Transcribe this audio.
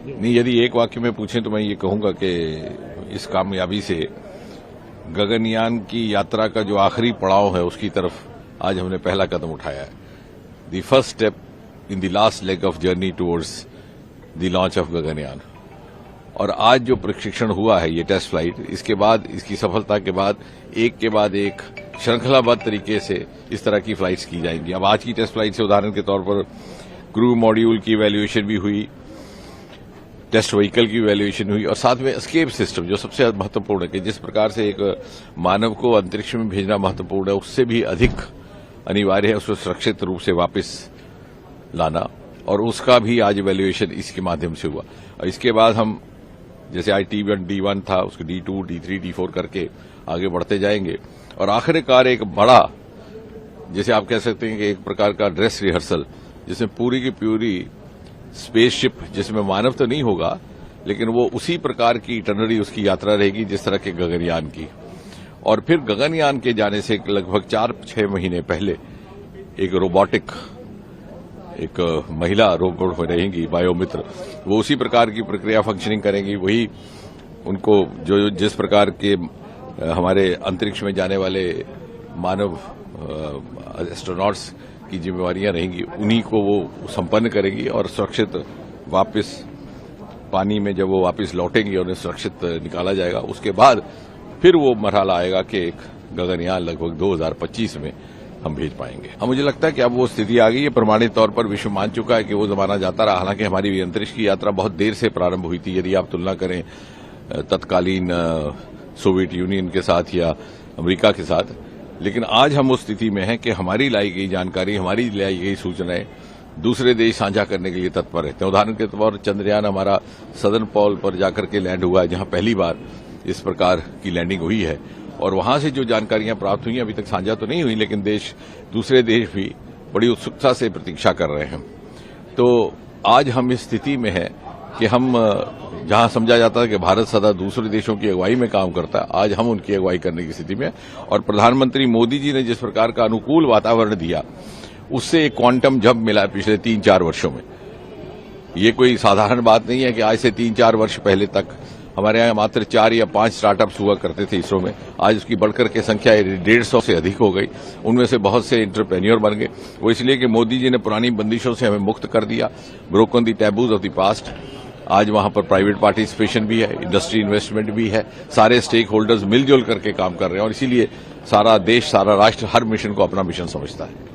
नहीं, यदि एक वाक्य में पूछें तो मैं ये कहूंगा कि इस कामयाबी से गगनयान की यात्रा का जो आखिरी पड़ाव है उसकी तरफ आज हमने पहला कदम उठाया है। The first step in the last leg of journey towards the launch of Gaganyaan. और आज जो प्रशिक्षण हुआ है, ये टेस्ट फ्लाइट, इसके बाद, इसकी सफलता के बाद एक श्रृंखलाबद्ध तरीके से इस तरह की फ्लाइट्स की जाएंगी। अब आज की टेस्ट फ्लाइट से उदाहरण के तौर पर क्रू मॉड्यूल की इवैल्यूएशन भी हुई, टेस्ट व्हीकल की इवैल्यूएशन हुई और साथ में एस्केप सिस्टम, जो सबसे महत्वपूर्ण है कि जिस प्रकार से एक मानव को अंतरिक्ष में भेजना महत्वपूर्ण है, उससे भी अधिक अनिवार्य है उसको सुरक्षित रूप से वापस लाना, और उसका भी आज इवैल्यूएशन इसके माध्यम से हुआ। और इसके बाद हम जैसे आज T1 D1 था, उसके D2 D3 D4 करके आगे बढ़ते जाएंगे और आखिरकार एक बड़ा, जैसे आप कह सकते हैं कि एक प्रकार का ड्रेस रिहर्सल, जिसमें पूरी की पूरी स्पेसशिप, जिसमें मानव तो नहीं होगा लेकिन वो उसी प्रकार की इटरनरी उसकी यात्रा रहेगी जिस तरह के गगनयान की। और फिर गगनयान के जाने से लगभग 4-6 महीने पहले एक रोबोटिक, एक महिला रोबोट रहेंगी, बायोमित्र, वो उसी प्रकार की प्रक्रिया फंक्शनिंग करेंगी। वही उनको जो जिस प्रकार के हमारे अंतरिक्ष में जाने वाले मानव एस्ट्रोनॉट्स की जिम्मेवारियां रहेंगी, उन्हीं को वो संपन्न करेंगी और सुरक्षित वापस पानी में जब वो वापस लौटेंगी और उन्हें सुरक्षित निकाला जाएगा, उसके बाद फिर वो मरहला आएगा कि एक गगनयान लगभग 2025 में हम भेज पाएंगे। अब मुझे लगता है कि अब वो स्थिति आ गई है, प्रमाणित तौर पर विश्व मान चुका है कि वो जमाना जाता रहा। हालांकि हमारी अंतरिक्ष की यात्रा बहुत देर से प्रारंभ हुई थी, यदि आप तुलना करें तत्कालीन सोवियत यूनियन के साथ या अमेरिका के साथ, लेकिन आज हम उस स्थिति में हैं कि हमारी लाई गई जानकारी, हमारी लाई गई सूचनाएं दूसरे देश साझा करने के लिए तत्पर रहते हैं। उदाहरण के तौर पर चंद्रयान हमारा सदर्न पोल पर जाकर के लैंड हुआ है, जहां पहली बार इस प्रकार की लैंडिंग हुई है, और वहां से जो जानकारियां प्राप्त हुई अभी तक साझा तो नहीं हुई, लेकिन दूसरे देश भी बड़ी उत्सुकता से प्रतीक्षा कर रहे हैं। तो आज हम इस स्थिति में हैं कि हम, जहां समझा जाता है कि भारत सदा दूसरे देशों की अगुवाई में काम करता है, आज हम उनकी अगुवाई करने की स्थिति में। और प्रधानमंत्री मोदी जी ने जिस प्रकार का अनुकूल वातावरण दिया, उससे एक क्वांटम जंप मिला है पिछले 3-4 वर्षों में। ये कोई साधारण बात नहीं है कि आज से 3-4 वर्ष पहले तक हमारे यहाँ मात्र 4 या 5 स्टार्टअप्स हुआ करते थे इसरो में, आज उसकी बढ़कर के संख्या 150 से अधिक हो गई। उनमें से बहुत से एंटरप्रेन्योर बन गए। वो इसलिए कि मोदी जी ने पुरानी बंदिशों से हमें मुक्त कर दिया, broken the taboos of the past. आज वहां पर प्राइवेट पार्टिसिपेशन भी है, इंडस्ट्री इन्वेस्टमेंट भी है, सारे स्टेक होल्डर्स मिलजुल करके काम कर रहे हैं, और इसीलिए सारा देश, सारा राष्ट्र हर मिशन को अपना मिशन समझता है।